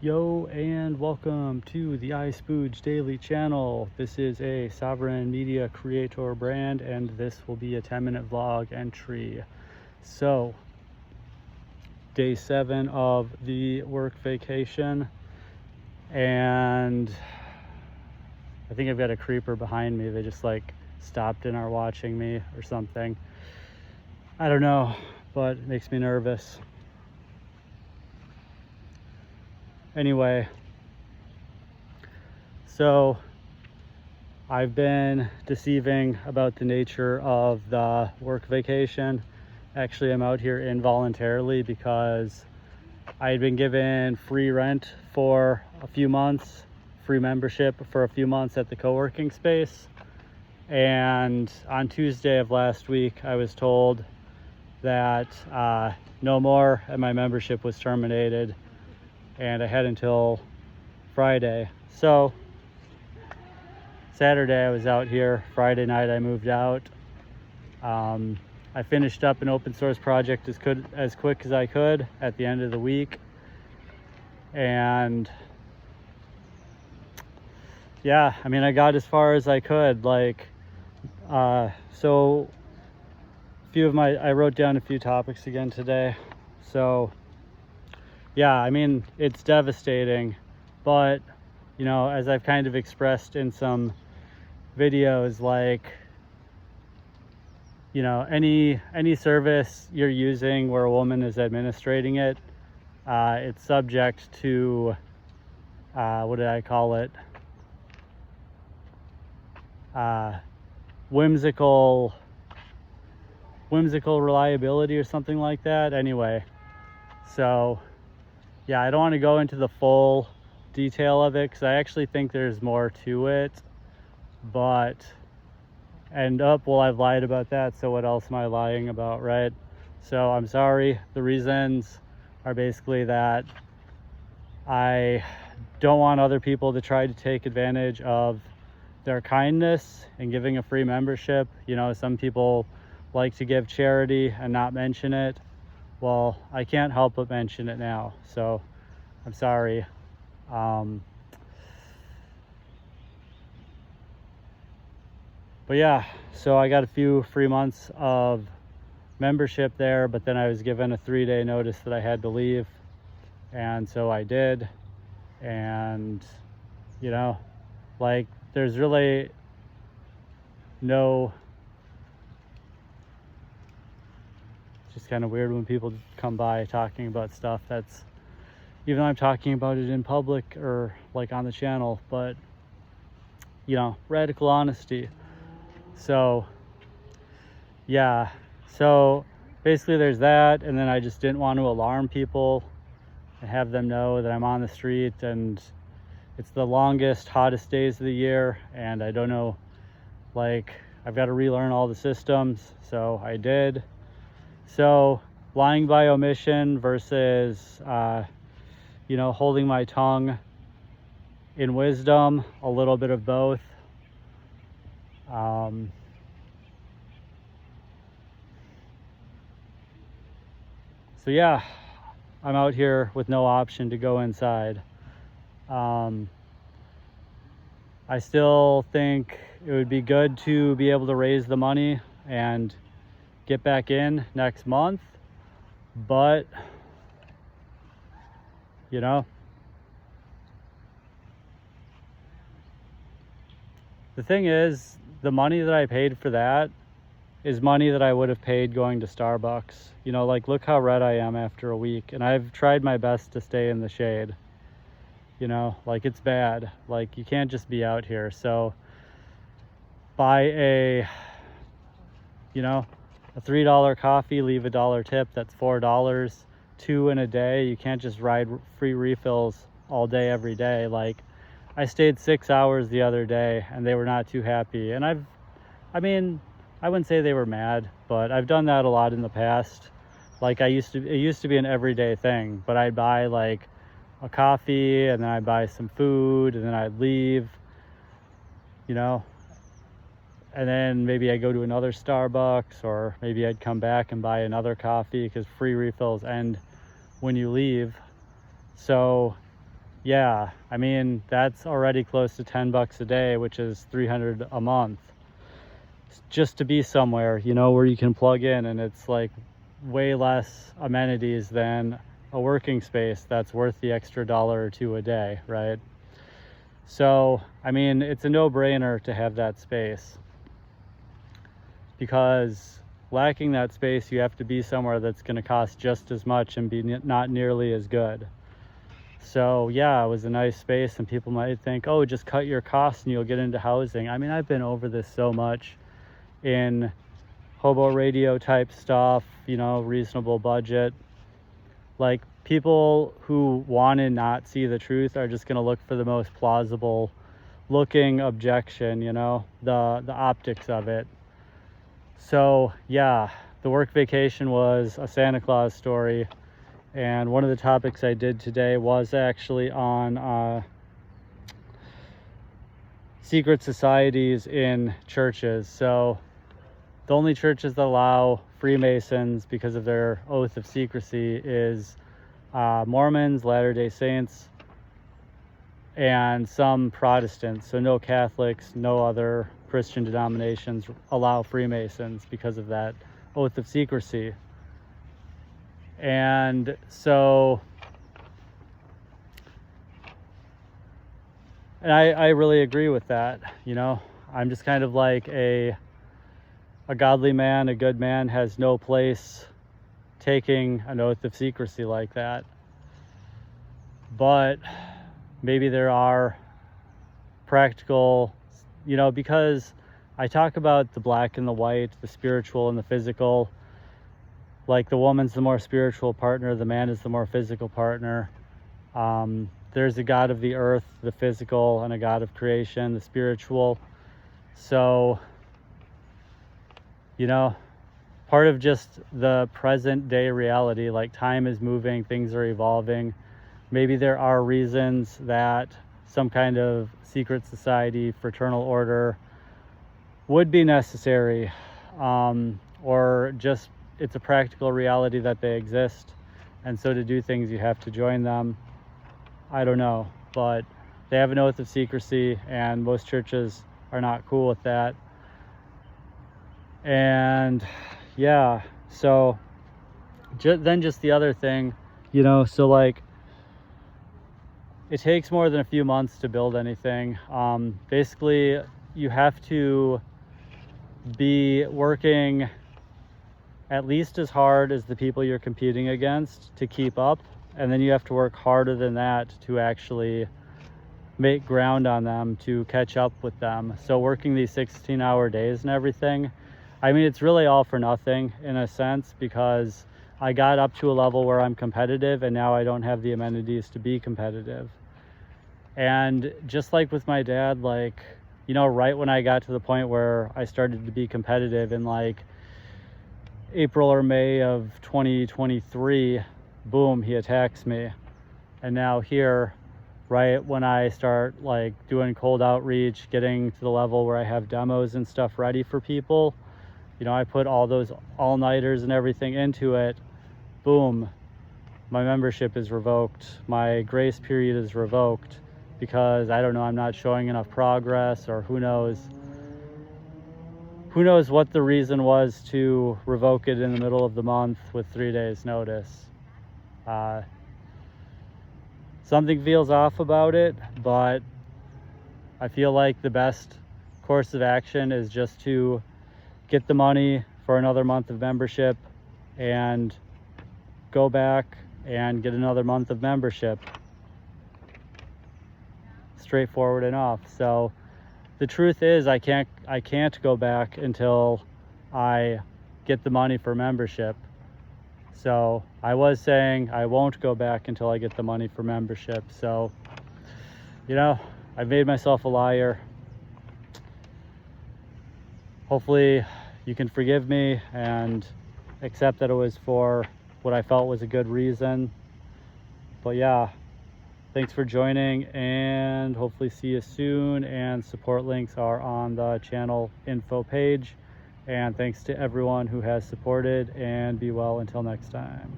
Yo, and welcome to the iSpooge Daily Channel. This is a Sovereign Media Creator brand, and this will be a 10-minute vlog entry. So, day 7 of the work vacation, and I think I've got a creeper behind me. They just like stopped and are watching me or something. I don't know, but it makes me nervous. Anyway, so I've been deceiving about the nature of the work vacation. Actually, I'm out here involuntarily because I had been given free rent for a few months, free membership for a few months at the co-working space. And on Tuesday of last week, I was told that no more, and my membership was terminated. And I had until Friday. So Saturday I was out here. Friday night I moved out. I finished up an open source project as quick as I could at the end of the week. And yeah, I mean, I got as far as I could. So I wrote down a few topics again today. So yeah, I mean, it's devastating, but, you know, as I've kind of expressed in some videos, like, you know, any service you're using where a woman is administrating it, it's subject to, what did I call it? Whimsical reliability or something like that. Anyway, so yeah, I don't want to go into the full detail of it because I actually think there's more to it, well, I've lied about that, so what else am I lying about, right? So I'm sorry. The reasons are basically that I don't want other people to try to take advantage of their kindness and giving a free membership. You know, some people like to give charity and not mention it. Well, I can't help but mention it now, so I'm sorry. But yeah, so I got a few free months of membership there, but then I was given a 3-day notice that I had to leave, and so I did. And you know, like, there's really no, it's just kind of weird when people come by talking about stuff that's, even though I'm talking about it in public or like on the channel, but you know, radical honesty. So yeah, so basically there's that, and then I just didn't want to alarm people and have them know that I'm on the street, and it's the longest, hottest days of the year, and I don't know, like, I've got to relearn all the systems, so I did. So lying by omission versus you know, holding my tongue in wisdom, a little bit of both. So yeah, I'm out here with no option to go inside. I still think it would be good to be able to raise the money and get back in next month, but you know, the thing is, the money that I paid for that is money that I would have paid going to Starbucks. You know, like, look how red I am after a week, and I've tried my best to stay in the shade. You know, like, it's bad. Like, you can't just be out here. So buy a $3 coffee, leave $1 tip, that's $4. 2 in a day. You can't just ride free refills all day every day. Like, I stayed 6 hours the other day and they were not too happy, and I mean, I wouldn't say they were mad, but I've done that a lot in the past. Like, it used to be an everyday thing, but I'd buy like a coffee, and then I'd buy some food, and then I'd leave, you know, and then maybe I'd go to another Starbucks, or maybe I'd come back and buy another coffee, because free refills end when you leave. So yeah, I mean, that's already close to 10 bucks a day, which is 300 a month just to be somewhere, you know, where you can plug in, and it's like way less amenities than a working space that's worth the extra dollar or two a day, right? So, I mean, it's a no-brainer to have that space, because lacking that space, you have to be somewhere that's going to cost just as much and be not nearly as good. So yeah, it was a nice space, and people might think, oh, just cut your costs and you'll get into housing. I mean, I've been over this so much in hobo radio type stuff, you know, reasonable budget. Like, people who want to not see the truth are just going to look for the most plausible looking objection, you know, the optics of it. So yeah, the work vacation was a Santa Claus story, and one of the topics I did today was actually on secret societies in churches. So the only churches that allow Freemasons because of their oath of secrecy is Mormons, Latter-day Saints, and some Protestants. So no Catholics, no other Christian denominations allow Freemasons because of that oath of secrecy. And so, and I really agree with that, you know. I'm just kind of like a godly man, a good man has no place taking an oath of secrecy like that. But maybe there are practical, you know, because I talk about the black and the white, the spiritual and the physical. Like, the woman's the more spiritual partner, the man is the more physical partner. There's a God of the earth, the physical, and a God of creation, the spiritual. So, you know, part of just the present day reality, like, time is moving, things are evolving. Maybe there are reasons that some kind of secret society, fraternal order would be necessary, or just it's a practical reality that they exist, and so to do things you have to join them. I don't know, but they have an oath of secrecy, and most churches are not cool with that. And yeah, so then just the other thing, you know, so like, it takes more than a few months to build anything. Basically, you have to be working at least as hard as the people you're competing against to keep up, and then you have to work harder than that to actually make ground on them, to catch up with them. So working these 16-hour days and everything, I mean, it's really all for nothing in a sense, because I got up to a level where I'm competitive, and now I don't have the amenities to be competitive. And just like with my dad, like, you know, right when I got to the point where I started to be competitive in like April or May of 2023, boom, he attacks me. And now here, right when I start like doing cold outreach, getting to the level where I have demos and stuff ready for people, you know, I put all those all-nighters and everything into it, boom, my membership is revoked, my grace period is revoked, because I don't know, I'm not showing enough progress, or who knows what the reason was to revoke it in the middle of the month with 3 days notice. Something feels off about it, but I feel like the best course of action is just to get the money for another month of membership and go back and get another month of membership. Straightforward enough. So the truth is, I can't go back until I get the money for membership. So I was saying I won't go back until I get the money for membership. So, you know, I've made myself a liar. Hopefully you can forgive me and accept that it was for what I felt was a good reason. But yeah, thanks for joining, and hopefully see you soon. And support links are on the channel info page. And thanks to everyone who has supported, and be well until next time.